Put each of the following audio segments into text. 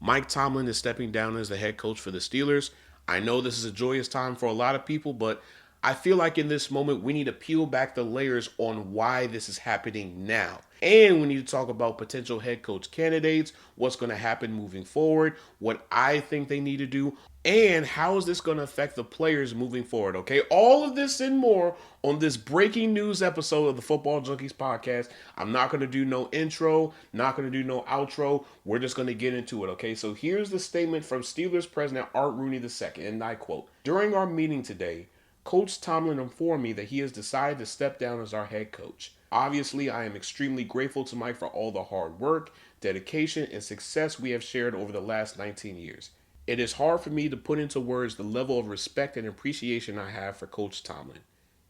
Mike Tomlin is stepping down as the head coach for the Steelers. I know this is a joyous time for a lot of people, but I feel like in this moment we need to peel back the layers on why this is happening now. And we need to talk about potential head coach candidates, what's going to happen moving forward, what I think they need to do, and how is this going to affect the players moving forward, okay? All of this and more on this breaking news episode of the Football Junkies podcast. I'm not going to do no intro, not going to do no outro. We're just going to get into it, okay? So here's the statement from Steelers president Art Rooney II, and I quote, "During our meeting today, Coach Tomlin informed me that he has decided to step down as our head coach. Obviously, I am extremely grateful to Mike for all the hard work, dedication, and success we have shared over the last 19 years. It is hard for me to put into words the level of respect and appreciation I have for Coach Tomlin.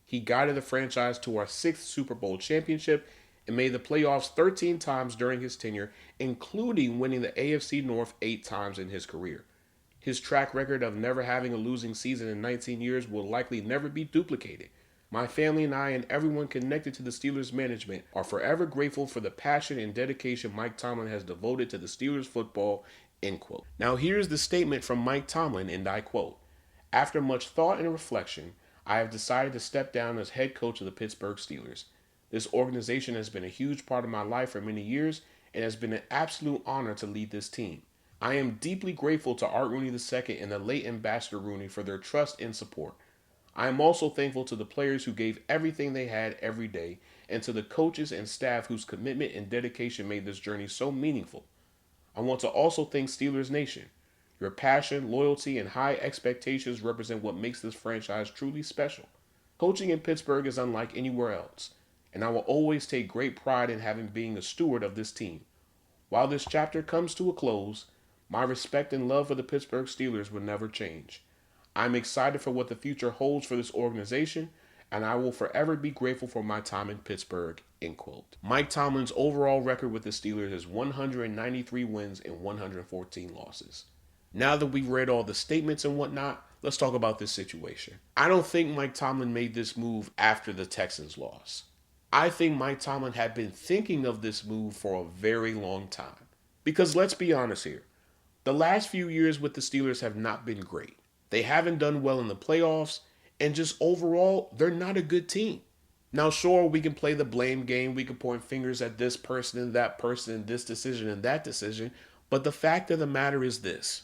He guided the franchise to our 6th Super Bowl championship and made the playoffs 13 times during his tenure, including winning the AFC North 8 times in his career. His track record of never having a losing season in 19 years will likely never be duplicated. My family and I and everyone connected to the Steelers management are forever grateful for the passion and dedication Mike Tomlin has devoted to the Steelers football," end quote. Now here's the statement from Mike Tomlin, and I quote, "After much thought and reflection, I have decided to step down as head coach of the Pittsburgh Steelers. This organization has been a huge part of my life for many years and has been an absolute honor to lead this team. I am deeply grateful to Art Rooney II and the late Ambassador Rooney for their trust and support. I am also thankful to the players who gave everything they had every day, and to the coaches and staff whose commitment and dedication made this journey so meaningful. I want to also thank Steelers Nation. Your passion, loyalty, and high expectations represent what makes this franchise truly special. Coaching in Pittsburgh is unlike anywhere else, and I will always take great pride in having been a steward of this team. While this chapter comes to a close, my respect and love for the Pittsburgh Steelers will never change. I'm excited for what the future holds for this organization, and I will forever be grateful for my time in Pittsburgh," end quote. Mike Tomlin's overall record with the Steelers is 193 wins and 114 losses. Now that we've read all the statements and whatnot, let's talk about this situation. I don't think Mike Tomlin made this move after the Texans loss. I think Mike Tomlin had been thinking of this move for a very long time. Because let's be honest here. The last few years with the Steelers have not been great. They haven't done well in the playoffs, and just overall, they're not a good team. Now, sure, we can play the blame game. We can point fingers at this person and that person and this decision and that decision. But the fact of the matter is this.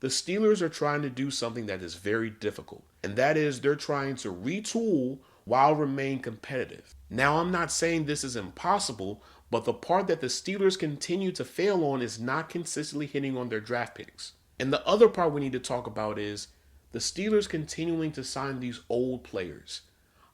The Steelers are trying to do something that is very difficult, and that is they're trying to retool while remain competitive. Now, I'm not saying this is impossible, but the part that the Steelers continue to fail on is not consistently hitting on their draft picks. And the other part we need to talk about is the Steelers continuing to sign these old players.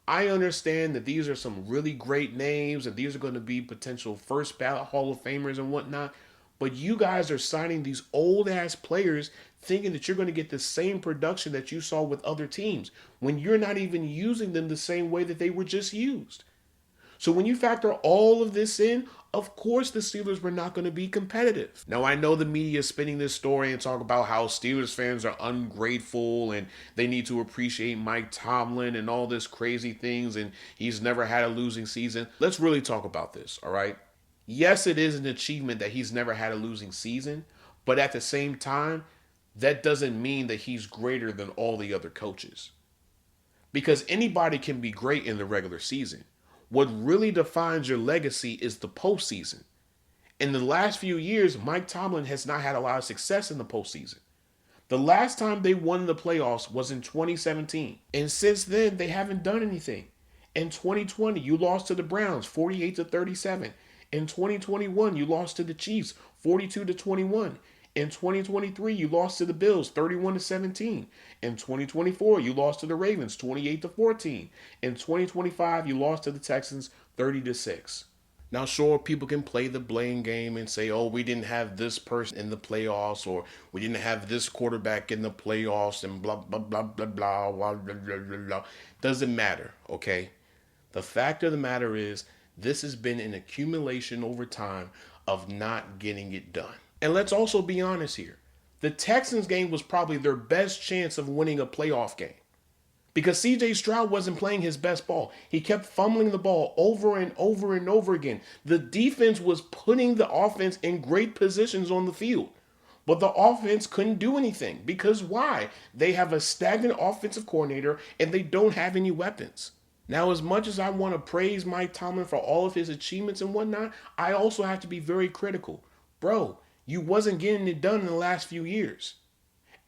I understand that these are some really great names and these are going to be potential first ballot Hall of Famers and whatnot, but you guys are signing these old ass players thinking that you're going to get the same production that you saw with other teams when you're not even using them the same way that they were just used. So when you factor all of this in, of course the Steelers were not going to be competitive. Now I know the media is spinning this story and talk about how Steelers fans are ungrateful and they need to appreciate Mike Tomlin and all this crazy things and he's never had a losing season. Let's really talk about this, all right? Yes, it is an achievement that he's never had a losing season, but at the same time, that doesn't mean that he's greater than all the other coaches. Because anybody can be great in the regular season. What really defines your legacy is the postseason. In the last few years, Mike Tomlin has not had a lot of success in the postseason. The last time they won the playoffs was in 2017. And since then, they haven't done anything. In 2020, you lost to the Browns 48-37. In 2021, you lost to the Chiefs 42-21. In 2023, you lost to the Bills 31-17. In 2024, you lost to the Ravens 28-14. In 2025, you lost to the Texans 30-6. Now, sure, people can play the blame game and say, oh, we didn't have this person in the playoffs, or we didn't have this quarterback in the playoffs, and blah, blah, blah, blah, blah, blah, blah, blah, blah, blah. Doesn't matter, okay? The fact of the matter is, this has been an accumulation over time of not getting it done. And let's also be honest here. The Texans game was probably their best chance of winning a playoff game. Because C.J. Stroud wasn't playing his best ball. He kept fumbling the ball over and over and over again. The defense was putting the offense in great positions on the field. But the offense couldn't do anything because why? They have a stagnant offensive coordinator and they don't have any weapons. Now, as much as I want to praise Mike Tomlin for all of his achievements and whatnot, I also have to be very critical. Bro, you wasn't getting it done in the last few years.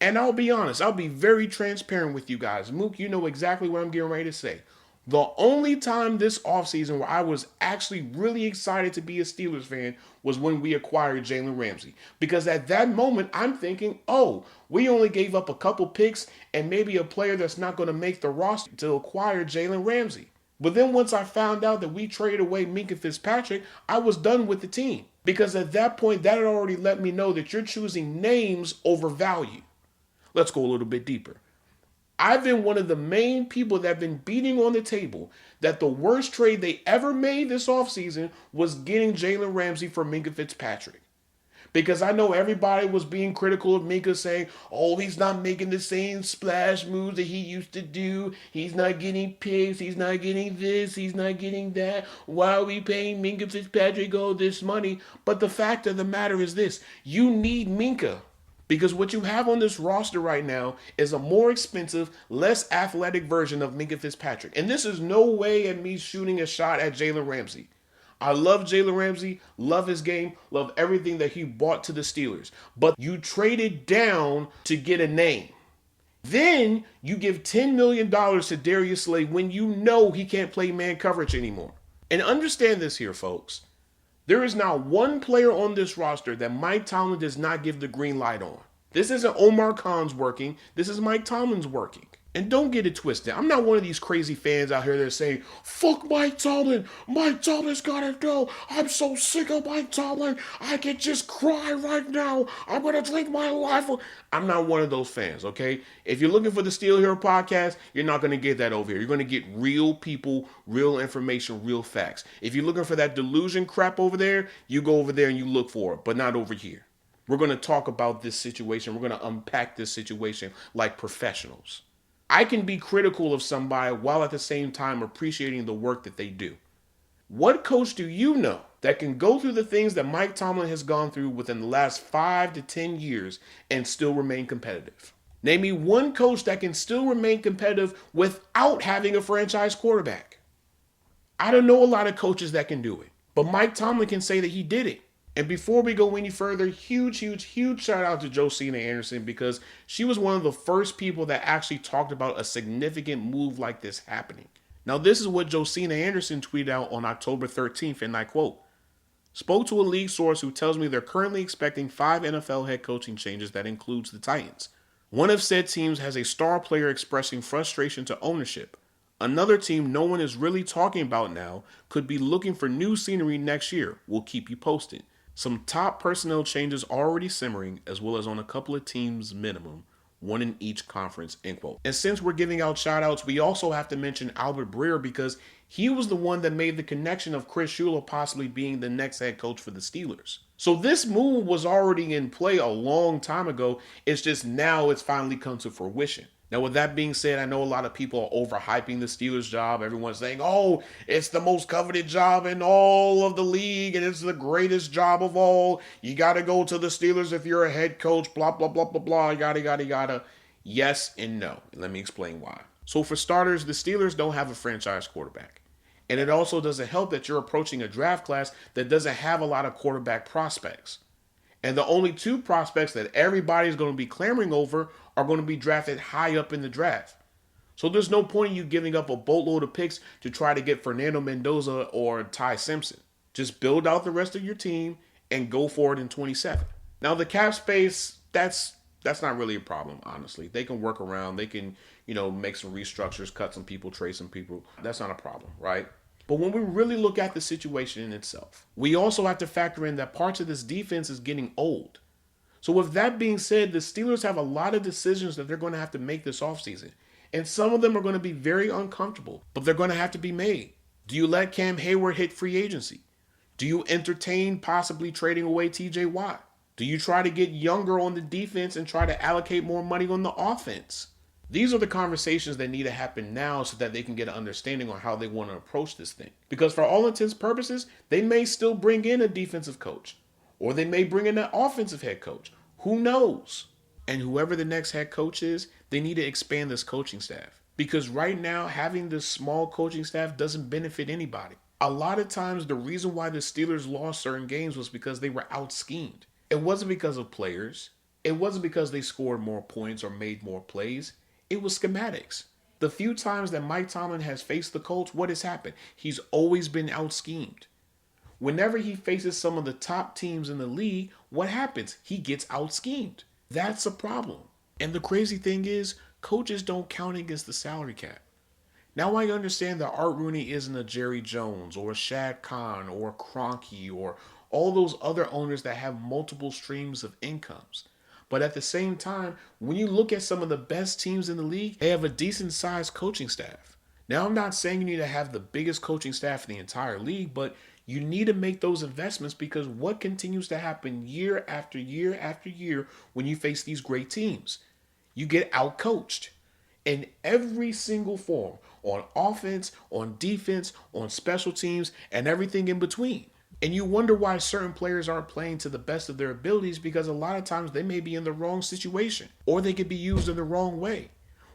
And I'll be honest, I'll be very transparent with you guys. Mook, you know exactly what I'm getting ready to say. The only time this offseason where I was actually really excited to be a Steelers fan was when we acquired Jalen Ramsey. Because at that moment, I'm thinking, oh, we only gave up a couple picks and maybe a player that's not going to make the roster to acquire Jalen Ramsey. But then once I found out that we traded away Minkah Fitzpatrick, I was done with the team. Because at that point, that had already let me know that you're choosing names over value. Let's go a little bit deeper. I've been one of the main people that have been beating on the table that the worst trade they ever made this offseason was getting Jalen Ramsey for Minkah Fitzpatrick. Because I know everybody was being critical of Minkah saying, oh, he's not making the same splash moves that he used to do. He's not getting picks. He's not getting this. He's not getting that. Why are we paying Minkah Fitzpatrick all this money? But the fact of the matter is this. You need Minkah. Because what you have on this roster right now is a more expensive, less athletic version of Minkah Fitzpatrick. And this is no way at me shooting a shot at Jalen Ramsey. I love Jalen Ramsey, love his game, love everything that he brought to the Steelers. But you traded down to get a name. Then you give $10 million to Darius Slay when you know he can't play man coverage anymore. And understand this here, folks. There is not one player on this roster that Mike Tomlin does not give the green light on. This isn't Omar Khan's working. This is Mike Tomlin's working. And don't get it twisted. I'm not one of these crazy fans out here that are saying, fuck Mike Tomlin. Mike Tomlin's got to go. I'm so sick of Mike Tomlin. I can just cry right now. I'm going to drink my life. I'm not one of those fans, okay? If you're looking for the Steel Hero podcast, you're not going to get that over here. You're going to get real people, real information, real facts. If you're looking for that delusion crap over there, you go over there and you look for it, but not over here. We're going to talk about this situation. We're going to unpack this situation like professionals. I can be critical of somebody while at the same time appreciating the work that they do. What coach do you know that can go through the things that Mike Tomlin has gone through within the last 5 to 10 years and still remain competitive? Name me one coach that can still remain competitive without having a franchise quarterback. I don't know a lot of coaches that can do it, but Mike Tomlin can say that he did it. And before we go any further, huge shout out to Josina Anderson because she was one of the first people that actually talked about a significant move like this happening. Now, this is what Josina Anderson tweeted out on October 13th, and I quote, spoke to a league source who tells me they're currently expecting 5 NFL head coaching changes that includes the Titans. One of said teams has a star player expressing frustration to ownership. Another team no one is really talking about now could be looking for new scenery next year. We'll keep you posted. Some top personnel changes already simmering, as well as on a couple of teams minimum, one in each conference, end quote. And since we're giving out shout outs, we also have to mention Albert Breer because he was the one that made the connection of Chris Shula possibly being the next head coach for the Steelers. So this move was already in play a long time ago. It's just now it's finally come to fruition. Now, with that being said, I know a lot of people are overhyping the Steelers job. Everyone's saying, oh, it's the most coveted job in all of the league, and it's the greatest job of all. You got to go to the Steelers if you're a head coach, blah, blah, blah, blah, blah, yada. Yes and no. Let me explain why. So for starters, the Steelers don't have a franchise quarterback. And it also doesn't help that you're approaching a draft class that doesn't have a lot of quarterback prospects. And the only 2 prospects that everybody's going to be clamoring over are going to be drafted high up in the draft. So there's no point in you giving up a boatload of picks to try to get Fernando Mendoza or Ty Simpson. Just build out the rest of your team and go for it in 27. Now the cap space, that's not really a problem, honestly. They can work around. They can, make some restructures, cut some people, trade some people. That's not a problem, right? But when we really look at the situation in itself, we also have to factor in that parts of this defense is getting old. So with that being said, the Steelers have a lot of decisions that they're going to have to make this offseason. And some of them are going to be very uncomfortable, but they're going to have to be made. Do you let Cam Hayward hit free agency? Do you entertain possibly trading away TJ Watt? Do you try to get younger on the defense and try to allocate more money on the offense? These are the conversations that need to happen now so that they can get an understanding on how they want to approach this thing. Because for all intents and purposes, they may still bring in a defensive coach. Or they may bring in an offensive head coach. Who knows? And whoever the next head coach is, they need to expand this coaching staff. Because right now, having this small coaching staff doesn't benefit anybody. A lot of times, the reason why the Steelers lost certain games was because they were out schemed. It wasn't because of players. It wasn't because they scored more points or made more plays. It was schematics. The few times that Mike Tomlin has faced the Colts, what has happened? He's always been out schemed. Whenever he faces some of the top teams in the league, what happens? He gets out schemed. That's a problem. And the crazy thing is, coaches don't count against the salary cap. Now I understand that Art Rooney isn't a Jerry Jones or a Shad Khan or a Kroenke or all those other owners that have multiple streams of incomes. But at the same time, when you look at some of the best teams in the league, they have a decent sized coaching staff. Now I'm not saying you need to have the biggest coaching staff in the entire league, but you need to make those investments because what continues to happen year after year after year when you face these great teams? You get outcoached in every single form, on offense, on defense, on special teams, and everything in between. And you wonder why certain players aren't playing to the best of their abilities because a lot of times they may be in the wrong situation or they could be used in the wrong way.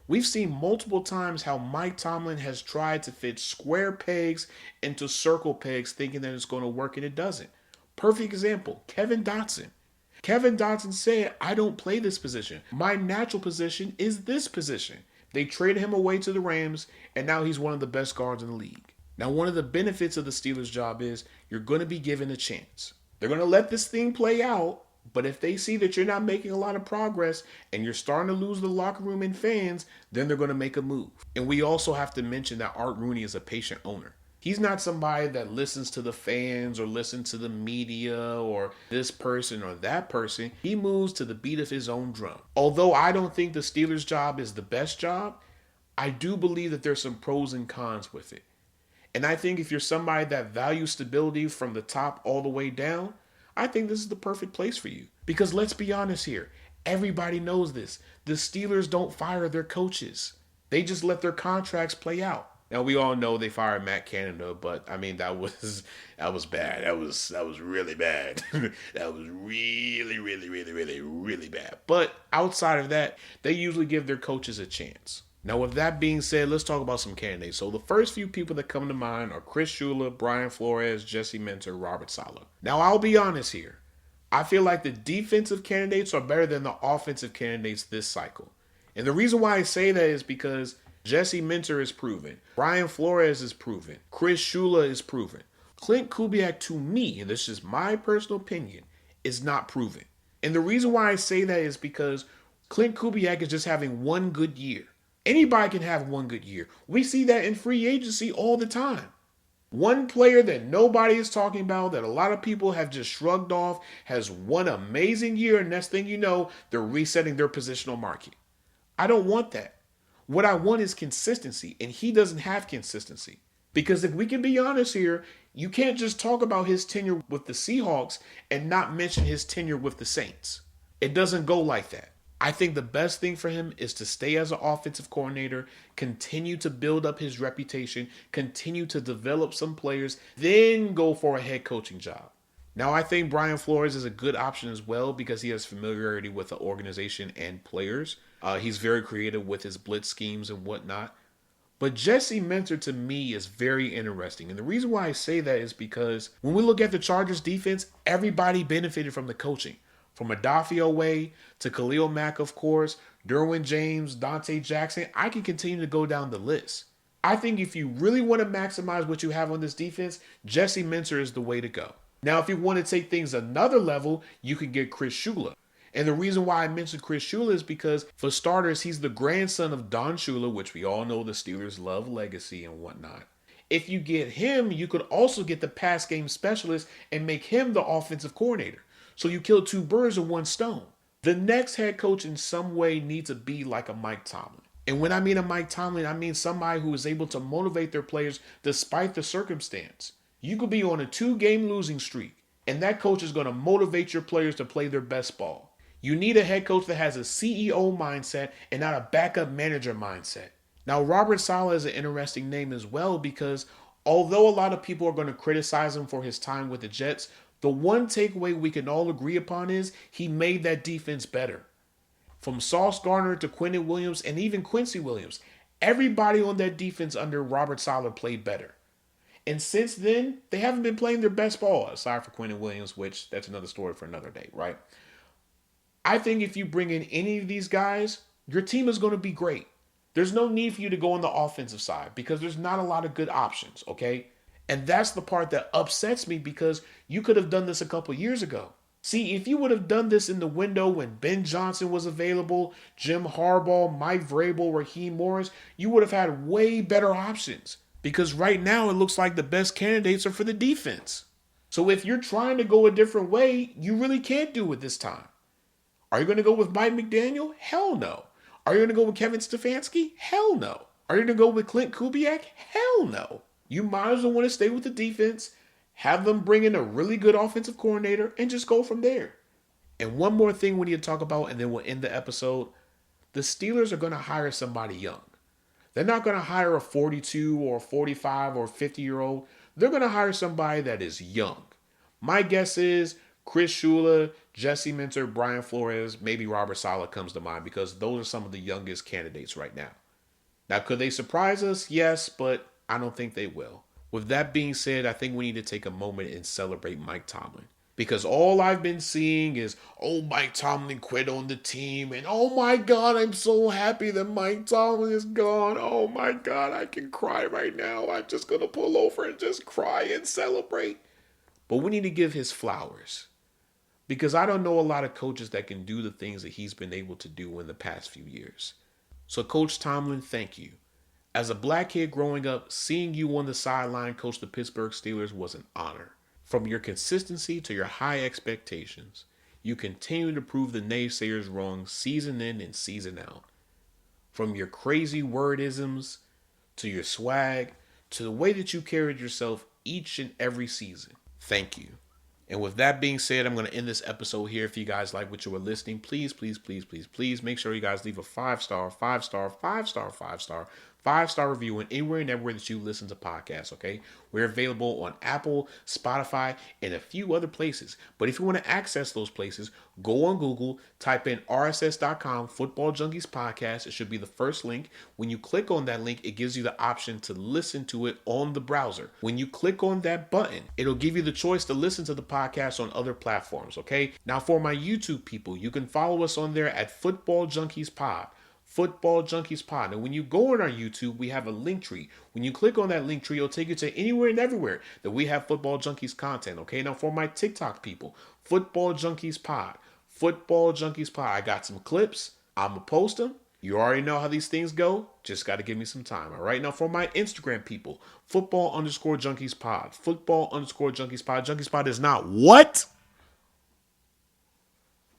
We've seen multiple times how Mike Tomlin has tried to fit square pegs into circle pegs thinking that it's going to work and it doesn't. Perfect example, Kevin Dotson. Kevin Dotson said, I don't play this position. My natural position is this position. They traded him away to the Rams and now he's one of the best guards in the league. Now, one of the benefits of the Steelers' job is you're going to be given a chance. They're going to let this thing play out, but if they see that you're not making a lot of progress and you're starting to lose the locker room and fans, then they're going to make a move. And we also have to mention that Art Rooney is a patient owner. He's not somebody that listens to the fans or listens to the media or this person or that person. He moves to the beat of his own drum. Although I don't think the Steelers' job is the best job, I do believe that there's some pros and cons with it. And I think if you're somebody that values stability from the top all the way down, I think this is the perfect place for you. Because let's be honest here, everybody knows this. The Steelers don't fire their coaches. They just let their contracts play out. Now we all know they fired Matt Canada, but I mean that was bad. That was really bad. That was really bad. But outside of that, they usually give their coaches a chance. Now, with that being said, let's talk about some candidates. So the first few people that come to mind are Chris Shula, Brian Flores, Jesse Minter, Robert Saleh. Now, I'll be honest here. I feel like the defensive candidates are better than the offensive candidates this cycle. And the reason why I say that is because Jesse Minter is proven. Brian Flores is proven. Chris Shula is proven. Clint Kubiak, to me, and this is my personal opinion, is not proven. And the reason why I say that is because Clint Kubiak is just having one good year. Anybody can have one good year. We see that in free agency all the time. One player that nobody is talking about, that a lot of people have just shrugged off, has one amazing year, and next thing you know, they're resetting their positional market. I don't want that. What I want is consistency, and he doesn't have consistency. Because if we can be honest here, you can't just talk about his tenure with the Seahawks and not mention his tenure with the Saints. It doesn't go like that. I think the best thing for him is to stay as an offensive coordinator, continue to build up his reputation, continue to develop some players, then go for a head coaching job. Now, I think Brian Flores is a good option as well because he has familiarity with the organization and players. He's very creative with his blitz schemes and whatnot. But Jesse Minter to me is very interesting. And the reason why I say that is because when we look at the Chargers defense, everybody benefited from the coaching. From Adafio Way to Khalil Mack, of course, Derwin James, Dante Jackson, I can continue to go down the list. I think if you really want to maximize what you have on this defense, Jesse Minter is the way to go. Now, if you want to take things another level, you can get Chris Shula. And the reason why I mentioned Chris Shula is because, for starters, he's the grandson of Don Shula, which we all know the Steelers love legacy and whatnot. If you get him, you could also get the pass game specialist and make him the offensive coordinator. So you kill two birds with one stone. The next head coach in some way needs to be like a Mike Tomlin. And when I mean a Mike Tomlin, I mean somebody who is able to motivate their players despite the circumstance. You could be on a 2-game losing streak, and that coach is going to motivate your players to play their best ball. You need a head coach that has a CEO mindset and not a backup manager mindset. Now, Robert Saleh is an interesting name as well because although a lot of people are going to criticize him for his time with the Jets, The one takeaway we can all agree upon is he made that defense better. From Sauce Gardner to Quentin Williams and even Quincy Williams, everybody on that defense under Robert Saleh played better. And since then, they haven't been playing their best ball, aside for Quentin Williams, which that's another story for another day, right? I think if you bring in any of these guys, your team is going to be great. There's no need for you to go on the offensive side because there's not a lot of good options, okay? And that's the part that upsets me because you could have done this a couple years ago. See, if you would have done this in the window when Ben Johnson was available, Jim Harbaugh, Mike Vrabel, Raheem Morris, you would have had way better options. Because right now it looks like the best candidates are for the defense. So if you're trying to go a different way, you really can't do it this time. Are you going to go with Mike McDaniel? Hell no. Are you going to go with Kevin Stefanski? Hell no. Are you going to go with Clint Kubiak? Hell no. You might as well want to stay with the defense, have them bring in a really good offensive coordinator, and just go from there. And one more thing we need to talk about, and then we'll end the episode. The Steelers are going to hire somebody young. They're not going to hire a 42 or 45 or 50-year-old. They're going to hire somebody that is young. My guess is Chris Shula, Jesse Minter, Brian Flores, maybe Robert Saleh comes to mind because those are some of the youngest candidates right now. Now, could they surprise us? Yes, but I don't think they will. With that being said, I think we need to take a moment and celebrate Mike Tomlin. Because all I've been seeing is, oh, Mike Tomlin quit on the team. And oh my God, I'm so happy that Mike Tomlin is gone. Oh my God, I can cry right now. I'm just going to pull over and just cry and celebrate. But we need to give his flowers. Because I don't know a lot of coaches that can do the things that he's been able to do in the past few years. So Coach Tomlin, thank you. As a black kid growing up, seeing you on the sideline coach the Pittsburgh Steelers was an honor. From your consistency to your high expectations, you continue to prove the naysayers wrong season in and season out. From your crazy wordisms to your swag to the way that you carried yourself each and every season. Thank you. And with that being said, I'm going to end this episode here. If you guys like what you were listening, please make sure you guys leave a 5-star review in anywhere and everywhere that you listen to podcasts, okay? We're available on Apple, Spotify, and a few other places. But if you want to access those places, go on Google, type in rss.com, Football Junkies Podcast. It should be the first link. When you click on that link, it gives you the option to listen to it on the browser. When you click on that button, it'll give you the choice to listen to the podcast on other platforms, okay? Now, for my YouTube people, you can follow us on there at Football Junkies Pod. Football Junkies Pod. And when you go on our YouTube, we have a link tree. When you click on that link tree, it'll take you to anywhere and everywhere that we have Football Junkies content. Okay, now for my TikTok people, Football Junkies Pod. Football Junkies Pod. I got some clips. I'm going to post them. You already know how these things go. Just got to give me some time. All right, now for my Instagram people, Football_Junkies Pod. Football_Junkies Pod. Junkies Pod is not what?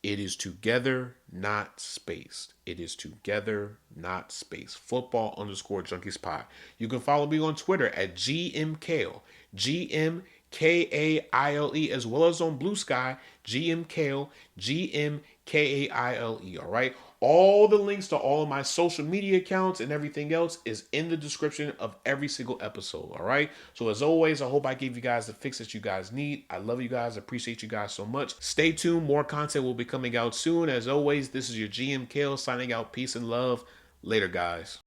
It is together, not spaced. It is together, not spaced. Football_Junkies Pod. You can follow me on Twitter at GMKale, GMKAILE, as well as on Blue Sky, GMKale, GMKAILE. All right. All the links to all of my social media accounts and everything else is in the description of every single episode. All right. So as always, I hope I gave you guys the fix that you guys need. I love you guys. I appreciate you guys so much. Stay tuned. More content will be coming out soon. As always, this is your GM Kale signing out. Peace and love. Later, guys.